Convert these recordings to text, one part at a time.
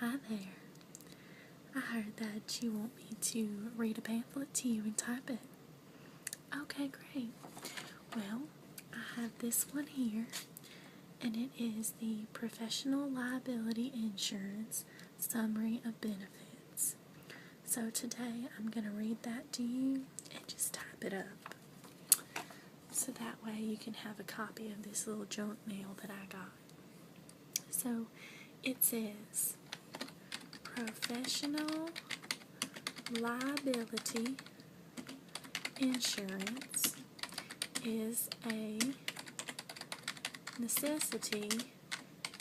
Hi there. I heard that you want me to read a pamphlet to you and type it. Okay, great. Well, I have this one here, and it is the Professional Liability Insurance Summary of Benefits. So today I'm going to read that to you and just type it up. So that way you can have a copy of this little junk mail that I got. So it says, Professional Liability Insurance is a necessity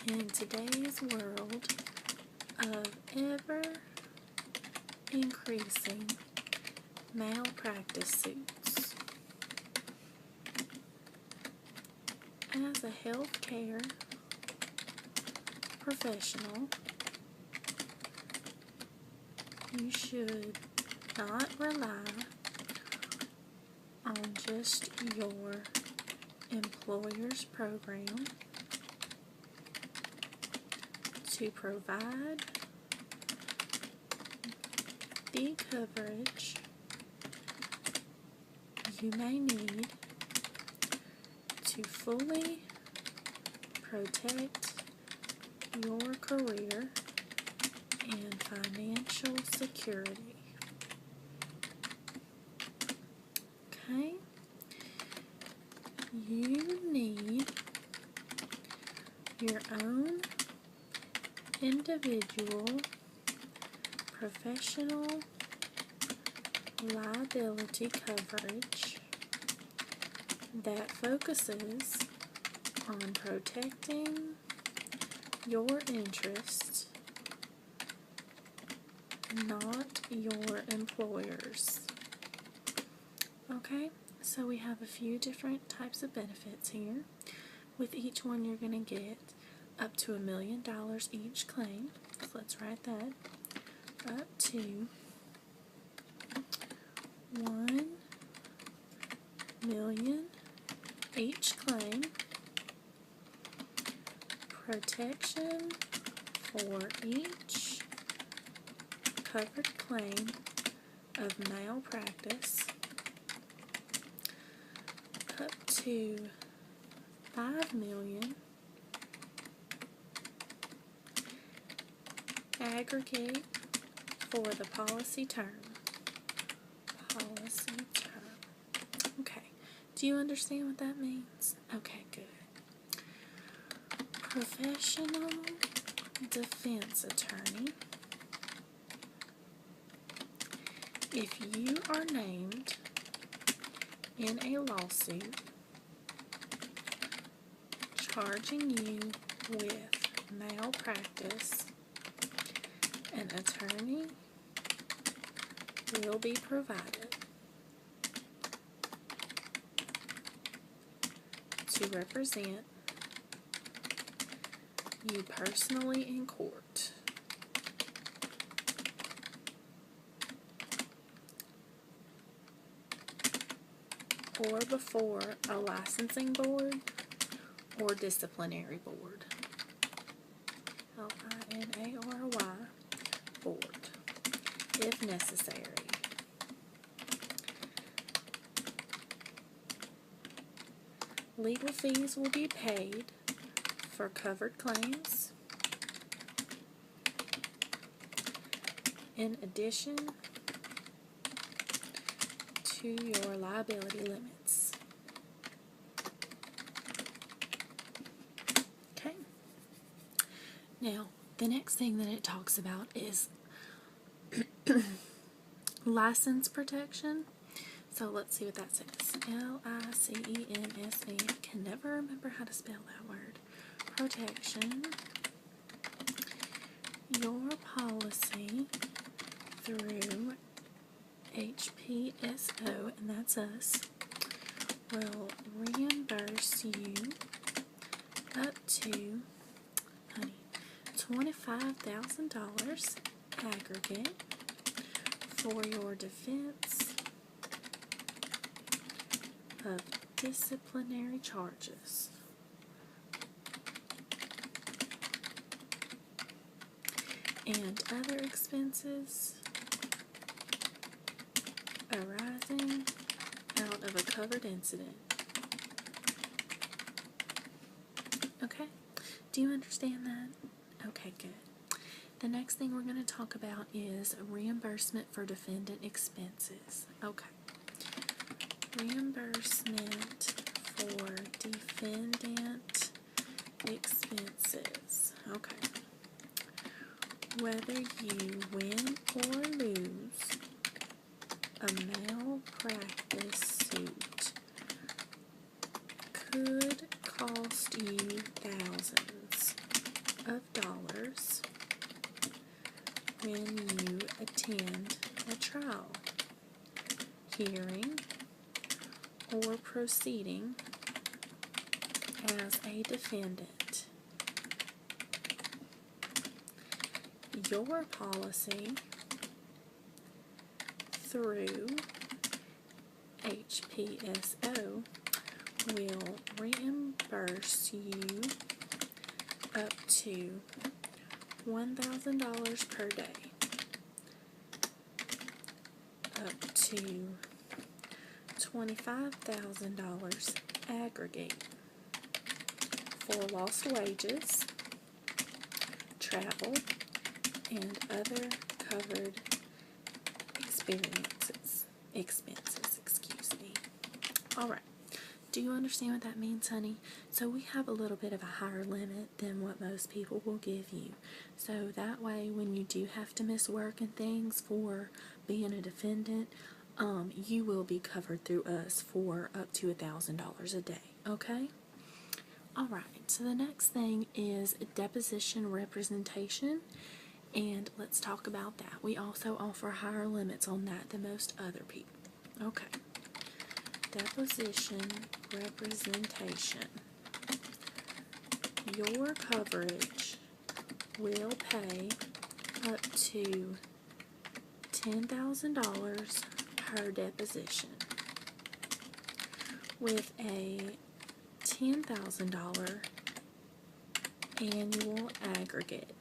in today's world of ever-increasing malpractice suits. As a healthcare professional, you should not rely on just your employer's program to provide the coverage you may need to fully protect your career and financial security. Okay? You need your own individual professional liability coverage that focuses on protecting your interests, not your employer's. Okay, so we have a few different types of benefits here. With each one you're going to get up to $1 million each claim. So let's write that. Up to $1 million each claim. Protection for each covered claim of malpractice up to $5 million aggregate for the policy term. Okay, do you understand what that means? Okay, good. Professional defense attorney. If you are named in a lawsuit charging you with malpractice, an attorney will be provided to represent you personally in court. Or before a licensing board or disciplinary board. LINARY board, if necessary. Legal fees will be paid for covered claims, in addition to your liability limits. Okay. Now, the next thing that it talks about is license protection. So let's see what that says. LICENSE. I can never remember how to spell that word. Protection. Your policy through HPSO, and that's us, will reimburse you up to $25,000 aggregate for your defense of disciplinary charges. and other expenses arising out of a covered incident. Okay, do you understand that? Okay, good. The next thing we're going to talk about is reimbursement for defendant expenses. Okay. Reimbursement for defendant expenses. Okay. Whether you win or lose a malpractice suit could cost you thousands of dollars when you attend a trial, hearing, or proceeding as a defendant. Your policy through HPSO will reimburse you up to $1,000 per day, up to $25,000 aggregate for lost wages, travel, and other covered expenses. Excuse me. All right. Do you understand what that means, honey? So we have a little bit of a higher limit than what most people will give you. So that way, when you do have to miss work and things for being a defendant, you will be covered through us for up to $1,000 a day. Okay? All right. So the next thing is deposition representation. And let's talk about that. We also offer higher limits on that than most other people. Okay. Deposition representation. Your coverage will pay up to $10,000 per deposition, with a $10,000 annual aggregate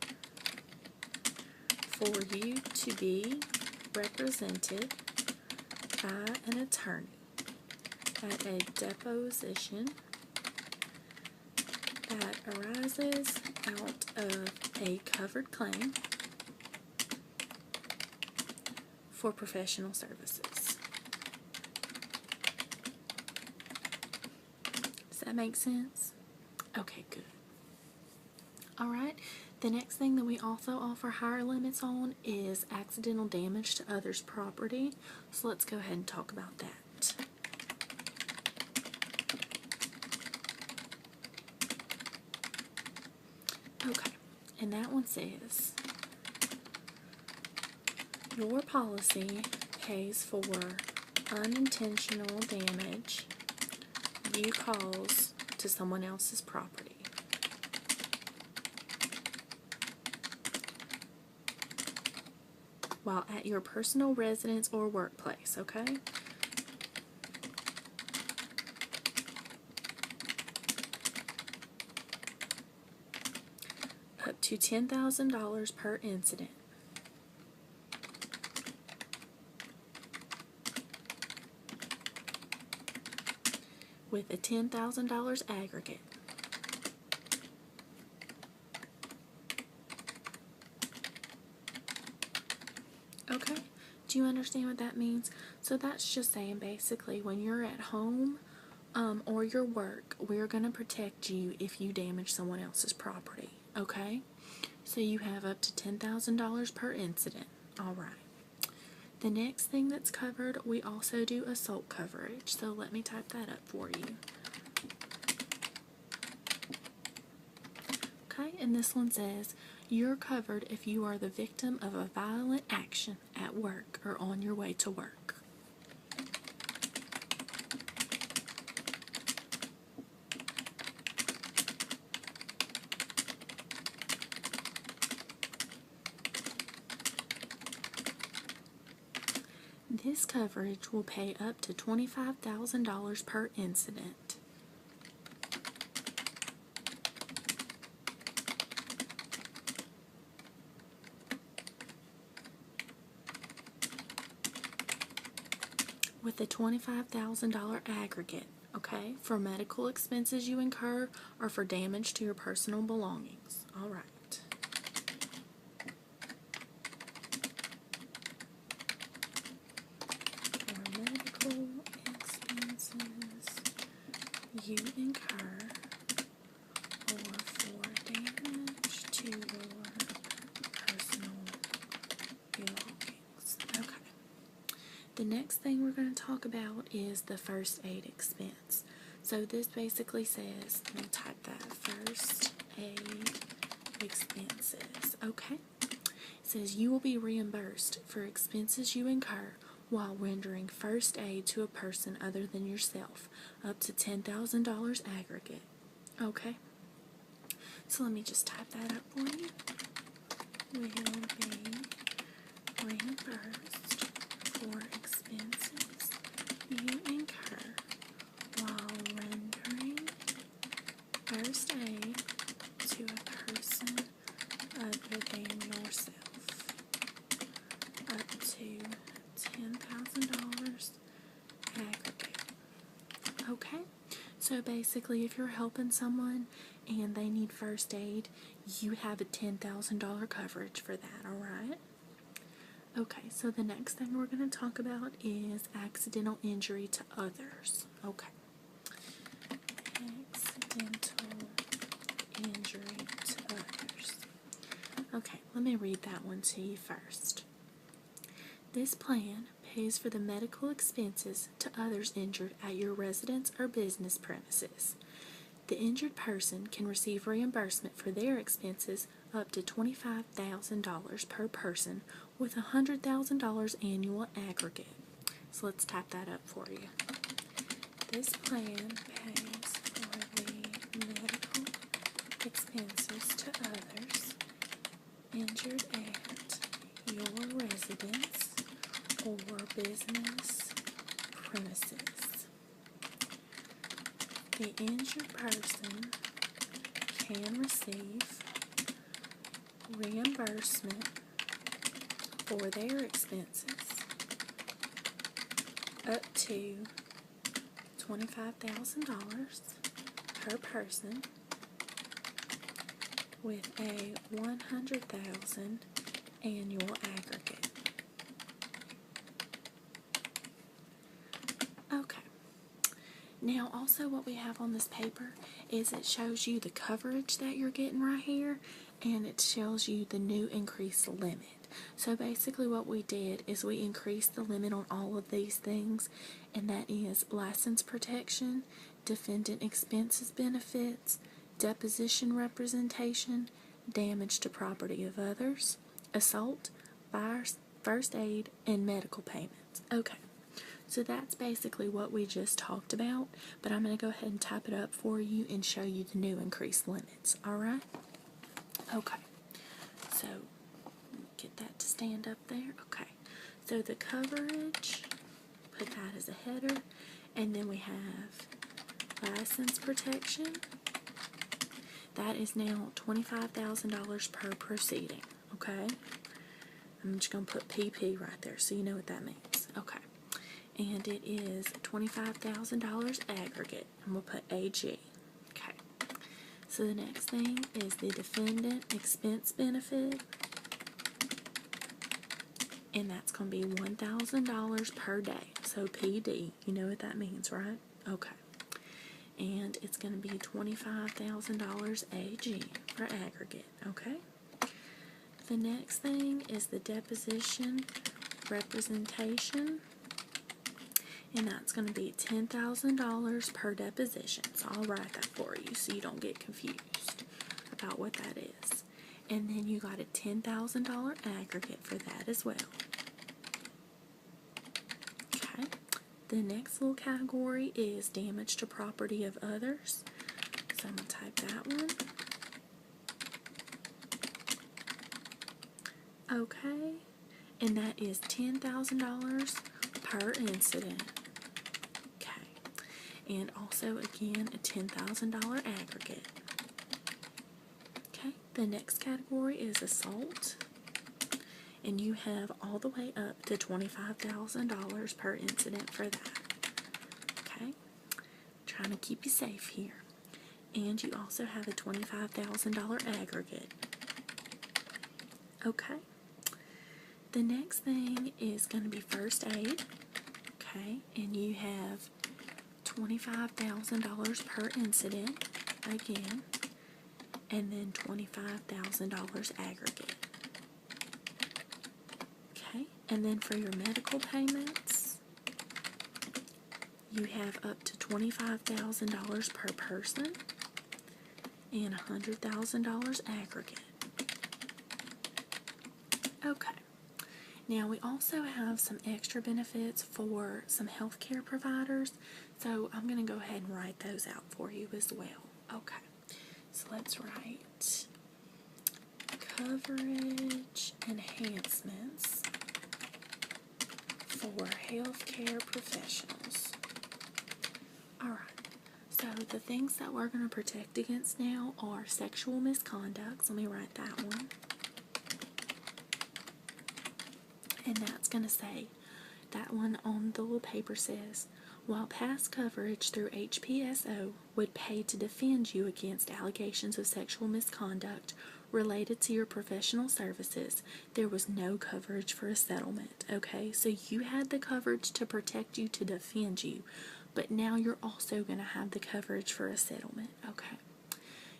for you to be represented by an attorney at a deposition that arises out of a covered claim for professional services. Does that make sense? Okay, good. Alright, the next thing that we also offer higher limits on is accidental damage to others' property. So let's go ahead and talk about that. Okay, and that one says, your policy pays for unintentional damage you cause to someone else's property. While at your personal residence or workplace, okay? Up to $10,000 per incident. With a $10,000 aggregate. Okay, do you understand what that means? So that's just saying basically when you're at home or your work, we're going to protect you if you damage someone else's property. Okay, so you have up to $10,000 per incident. All right. The next thing that's covered, we also do assault coverage. So let me type that up for you. Okay, and this one says, you're covered if you are the victim of a violent action at work or on your way to work. This coverage will pay up to $25,000 per incident. with a $25,000 aggregate, okay, for medical expenses you incur or for damage to your personal belongings. All right. For medical expenses you incur or for damage to your personal belongings. Okay. The next thing we're going to talk about is the first aid expense. So this basically says, let me type that, first aid expenses. Okay. It says you will be reimbursed for expenses you incur while rendering first aid to a person other than yourself, up to $10,000 aggregate. Okay. So let me just type that up for you. Will be reimbursed for expenses you incur while rendering first aid to a person other than yourself, up to $10,000 aggregate. Okay, so basically if you're helping someone and they need first aid, you have a $10,000 coverage for that, alright? Okay, so the next thing we're going to talk about is accidental injury to others. Okay. Accidental injury to others. Okay, let me read that one to you first. This plan pays for the medical expenses to others injured at your residence or business premises. The injured person can receive reimbursement for their expenses up to $25,000 per person with $100,000 annual aggregate. So let's type that up for you. This plan pays for the medical expenses to others injured at your residence or business premises. The injured person can receive reimbursement for their expenses up to $25,000 per person with a $100,000 annual aggregate. Okay. Now also what we have on this paper is it shows you the coverage that you're getting right here, and it shows you the new increased limit. So basically what we did is we increased the limit on all of these things, and that is license protection, defendant expenses benefits, deposition representation, damage to property of others, assault, fire, first aid, and medical payments. Okay. So that's basically what we just talked about, but I'm going to go ahead and type it up for you and show you the new increased limits, alright? Okay, so get that to stand up there. Okay, so the coverage, put that as a header, and then we have license protection. That is now $25,000 per proceeding, okay? I'm just going to put PP right there so you know what that means. Okay. And it is $25,000 aggregate. I'm going to put AG. Okay. So the next thing is the defendant expense benefit. And that's going to be $1,000 per day. So PD. You know what that means, right? Okay. And it's going to be $25,000 AG for aggregate. Okay. The next thing is the deposition representation. And that's going to be $10,000 per deposition. So I'll write that for you so you don't get confused about what that is. And then you got a $10,000 aggregate for that as well. Okay. The next little category is damage to property of others. So I'm going to type that one. Okay. And that is $10,000 per incident. And also, again, a $10,000 aggregate. Okay, the next category is assault. and you have all the way up to $25,000 per incident for that. Okay? Trying to keep you safe here. And you also have a $25,000 aggregate. Okay? The next thing is going to be first aid. Okay? And you have $25,000 per incident again, and then $25,000 aggregate. Okay? And then for your medical payments, you have up to $25,000 per person and $100,000 aggregate. Okay. Now we also have some extra benefits for some healthcare providers, so I'm going to go ahead and write those out for you as well. Okay. So let's write coverage enhancements for healthcare professionals. Alright, so the things that we're going to protect against now are sexual misconduct. So let me write that one. And that's going to say, that one on the little paper says, while past coverage through HPSO would pay to defend you against allegations of sexual misconduct related to your professional services, there was no coverage for a settlement. Okay, so you had the coverage to protect you, to defend you, but now you're also going to have the coverage for a settlement. Okay.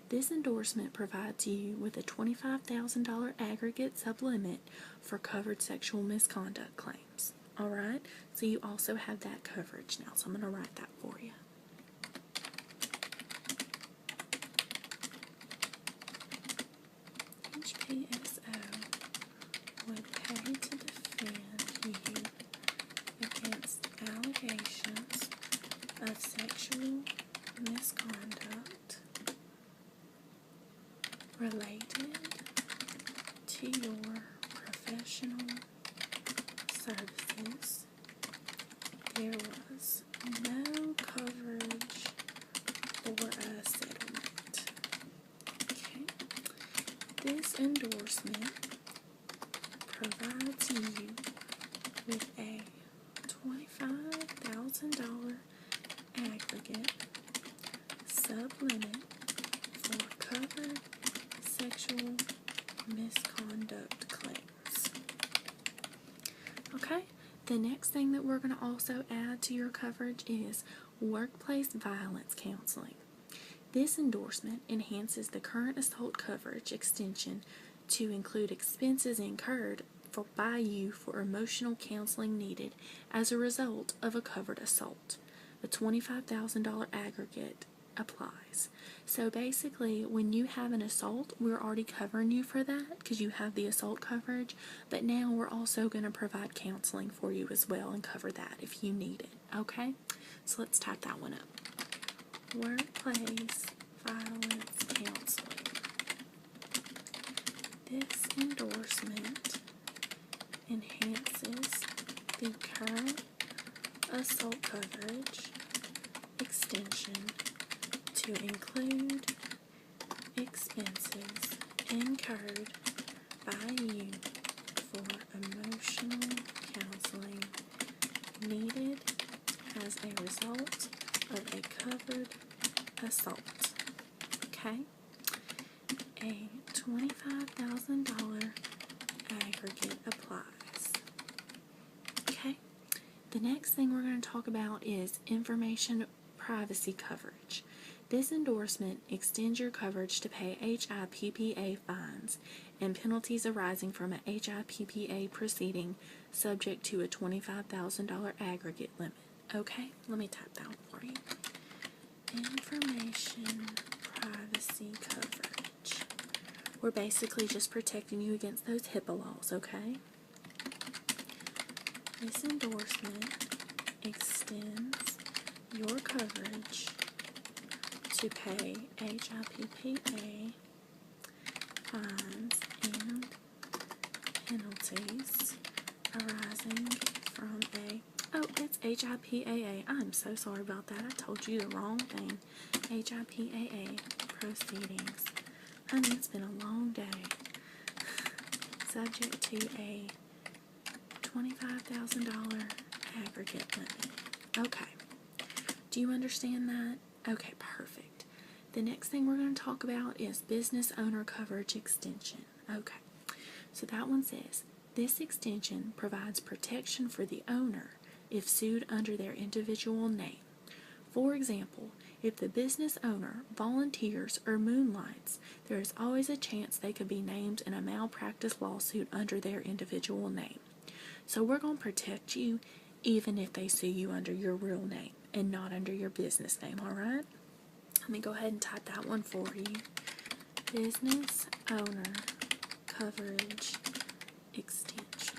This endorsement provides you with a $25,000 aggregate sublimit for covered sexual misconduct claims. Alright, so you also have that coverage now, so I'm going to write that for you. HPSO would pay to defend you against allegations of sexual misconduct related to your professional services. There was no coverage for a settlement. Okay. This endorsement provides you with a $25,000 aggregate sublimit for covered sexual misconduct claims. Okay, the next thing that we're going to also add to your coverage is workplace violence counseling. This endorsement enhances the current assault coverage extension to include expenses incurred by you for emotional counseling needed as a result of a covered assault. A $25,000 aggregate applies. So basically, when you have an assault, we're already covering you for that because you have the assault coverage, but now we're also going to provide counseling for you as well and cover that if you need it. Okay? So let's type that one up. Workplace violence counseling. This endorsement enhances the current assault coverage extension to include expenses incurred by you for emotional counseling needed as a result of a covered assault. Okay? A $25,000 aggregate applies. Okay? The next thing we're going to talk about is information privacy coverage. This endorsement extends your coverage to pay HIPPA fines and penalties arising from an HIPPA proceeding subject to a $25,000 aggregate limit. Okay, let me type that one for you. Information privacy coverage. We're basically just protecting you against those HIPAA laws, okay? This endorsement extends your coverage to pay HIPPA fines and penalties arising from it's HIPAA. I'm so sorry about that. I told you the wrong thing. HIPAA proceedings. Honey, it's been a long day. subject to a $25,000 aggregate limit. Okay. Do you understand that? Okay, perfect. The next thing we're going to talk about is business owner coverage extension. Okay. So that one says, this extension provides protection for the owner if sued under their individual name. For example, if the business owner volunteers or moonlights, there is always a chance they could be named in a malpractice lawsuit under their individual name. So we're going to protect you even if they sue you under your real name and not under your business name, all right? Let me go ahead and type that one for you. Business owner coverage extension.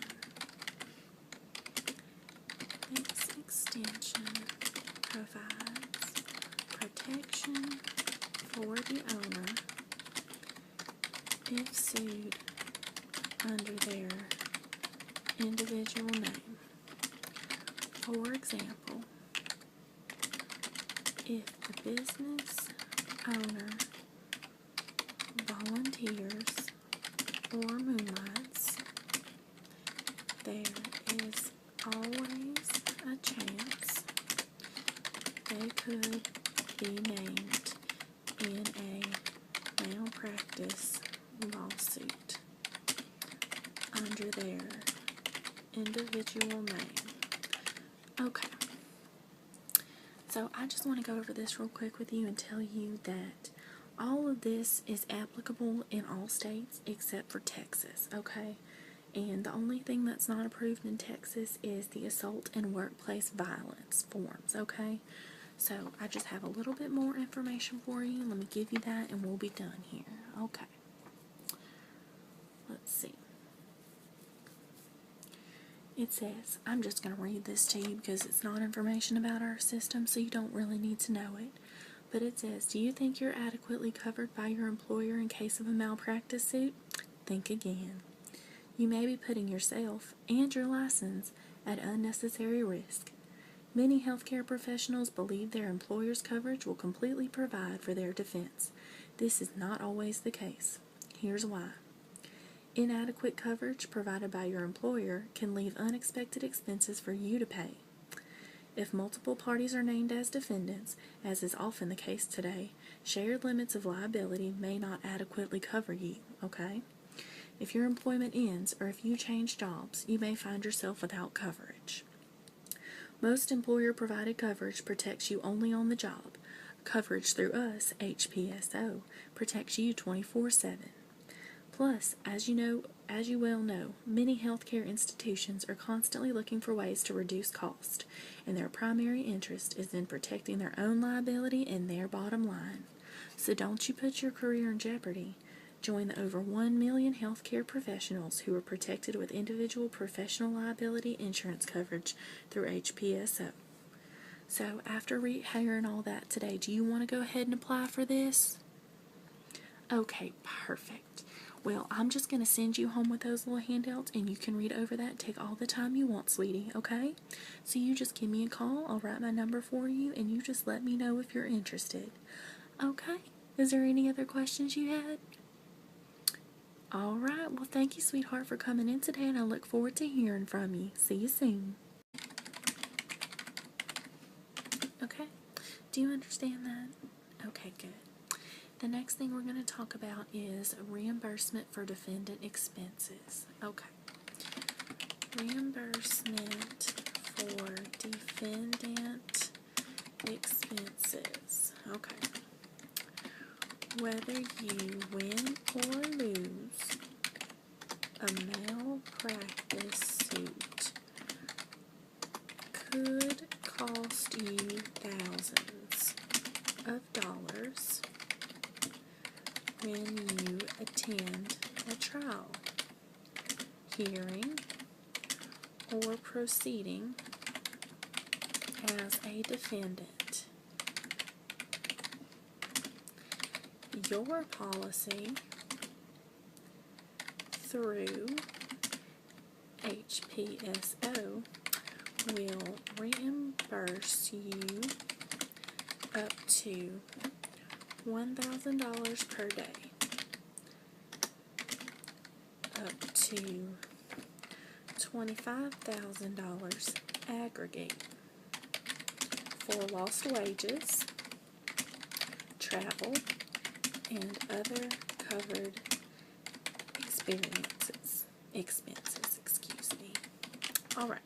This extension provides protection for the owner if sued under their individual name. For example, if the business owner volunteers or moonlights, there is always a chance they could be named in a malpractice lawsuit under their individual name. Okay. So I just want to go over this real quick with you and tell you that all of this is applicable in all states except for Texas, okay? And the only thing that's not approved in Texas is the assault and workplace violence forms, okay? So I just have a little bit more information for you. Let me give you that and we'll be done here. Okay. Let's see. It says, I'm just going to read this to you because it's not information about our system, so you don't really need to know it. But it says, do you think you're adequately covered by your employer in case of a malpractice suit? Think again. You may be putting yourself and your license at unnecessary risk. Many healthcare professionals believe their employer's coverage will completely provide for their defense. This is not always the case. Here's why. Inadequate coverage provided by your employer can leave unexpected expenses for you to pay. If multiple parties are named as defendants, as is often the case today, shared limits of liability may not adequately cover you, okay? If your employment ends or if you change jobs, you may find yourself without coverage. Most employer-provided coverage protects you only on the job. Coverage through us, HPSO, protects you 24/7. Plus, as you well know, many healthcare institutions are constantly looking for ways to reduce cost, and their primary interest is in protecting their own liability and their bottom line. So don't you put your career in jeopardy. Join the over 1 million healthcare professionals who are protected with individual professional liability insurance coverage through HPSO. So after hearing all that today, do you want to go ahead and apply for this? Okay, perfect. Well, I'm just going to send you home with those little handouts, and you can read over that. Take all the time you want, sweetie, okay? So you just give me a call. I'll write my number for you, and you just let me know if you're interested. Okay? Is there any other questions you had? All right. Well, thank you, sweetheart, for coming in today, and I look forward to hearing from you. See you soon. Okay? Do you understand that? Okay, good. The next thing we're going to talk about is reimbursement for defendant expenses. Okay. Reimbursement for defendant expenses. Okay. Whether you win or lose a malpractice suit could cost you thousands of dollars when you attend a trial, hearing, or proceeding as a defendant. Your policy through HPSO will reimburse you up to $1,000 per day, up to $25,000 aggregate for lost wages, travel, and other covered expenses, excuse me. Alright,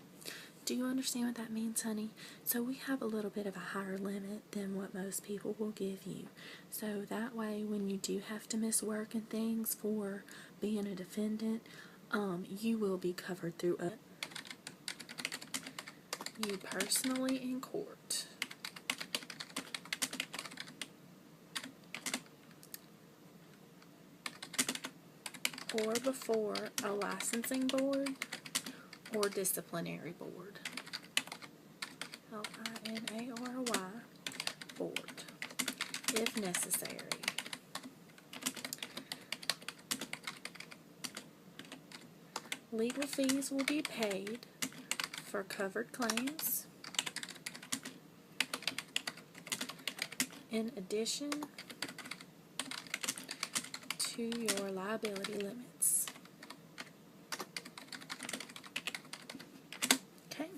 do you understand what that means, honey? So we have a little bit of a higher limit than what most people will give you. So that way, when you do have to miss work and things for being a defendant, you will be covered through you personally in court. Or before a licensing board or disciplinary board. LINARY board, if necessary. Legal fees will be paid for covered claims, in addition to your liability limits. Okay.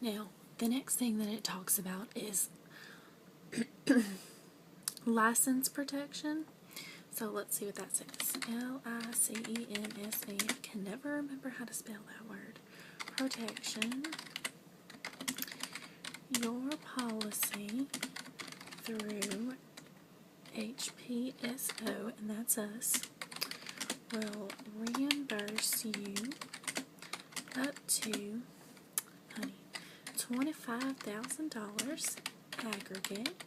Now, the next thing that it talks about is license protection. So let's see what that says. LICENSE. I can never remember how to spell that word. Protection. Your policy through HPSO, and that's us, will reimburse you up to, honey, $25,000 aggregate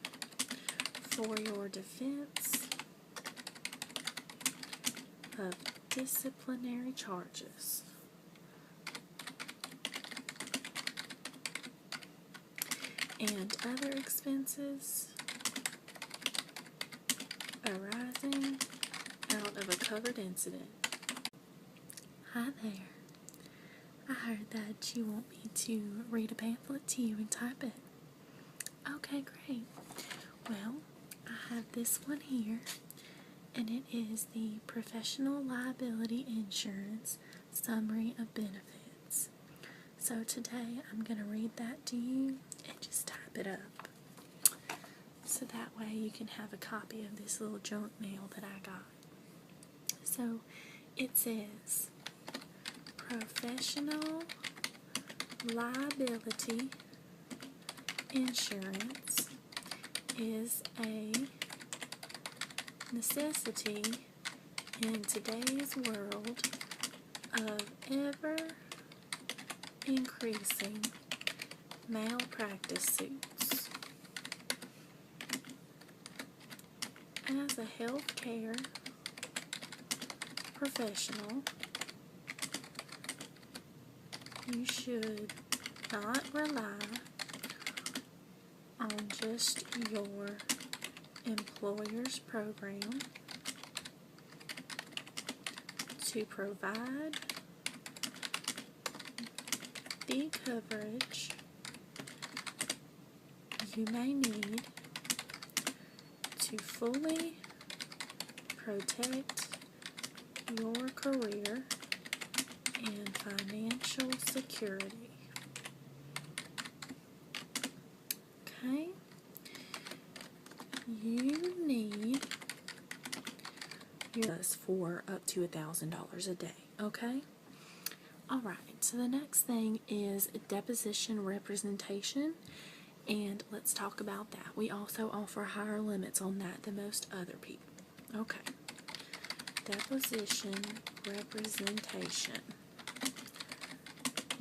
for your defense of disciplinary charges. And other expenses arising out of a covered incident. Hi there. I heard that you want me to read a pamphlet to you and type it. Okay, great. Well, I have this one here, and it is the Professional Liability Insurance Summary of Benefits. So today I'm going to read that to you and just type it up. So that way you can have a copy of this little junk mail that I got. So it says, Professional Liability Insurance is a necessity in today's world of ever increasing malpractice suits. As a healthcare professional, you should not rely on just your employer's program to provide the coverage you may need to fully protect your career and financial security. Okay? You need yours for up to $1,000 a day. Okay? Alright, so the next thing is deposition representation, and let's talk about that. We also offer higher limits on that than most other people. Okay. Deposition representation.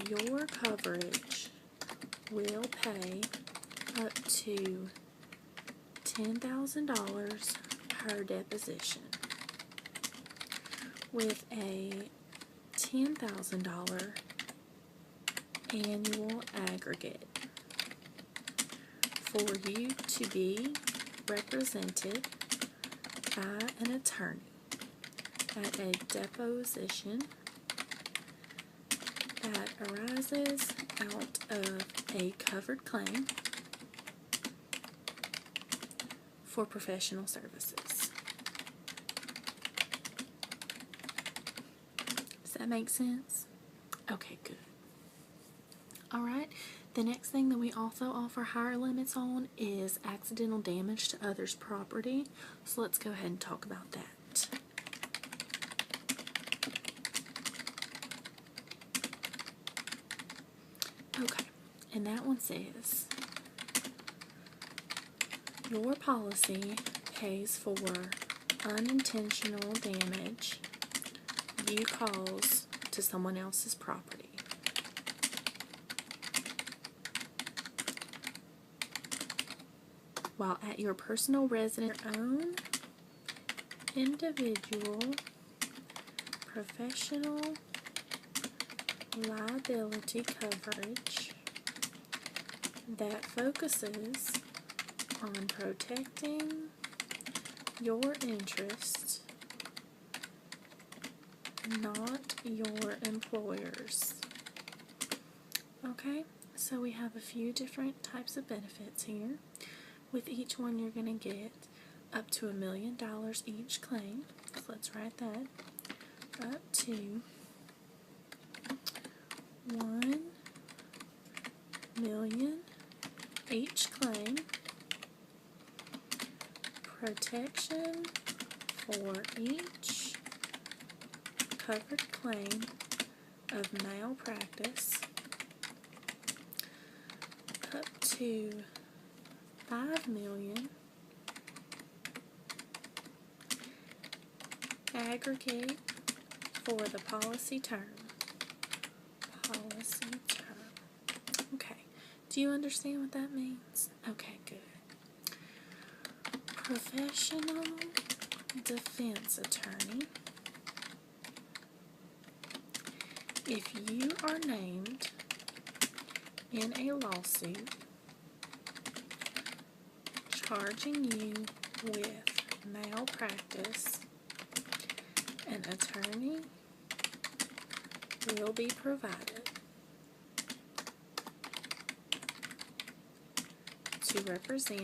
Your coverage will pay up to $10,000 per deposition, with a $10,000 annual aggregate for you to be represented by an attorney at a deposition that arises out of a covered claim for professional services. That makes sense? Okay, good. Alright, the next thing that we also offer higher limits on is accidental damage to others' property. So let's go ahead and talk about that. Okay, and that one says, your policy pays for unintentional damage you cause to someone else's property. While at your personal residence, your own individual professional liability coverage that focuses on protecting your interests, not your employer's. Okay, so we have a few different types of benefits here. With each one, you're going to get up to $1 million each claim. So let's write that. Up to $1 million each claim. Protection for each covered claim of malpractice. Up to $5 million aggregate for the policy term. Policy term. Okay. Do you understand what that means? Okay, good. Professional defense attorney. If you are named in a lawsuit charging you with malpractice, an attorney will be provided to represent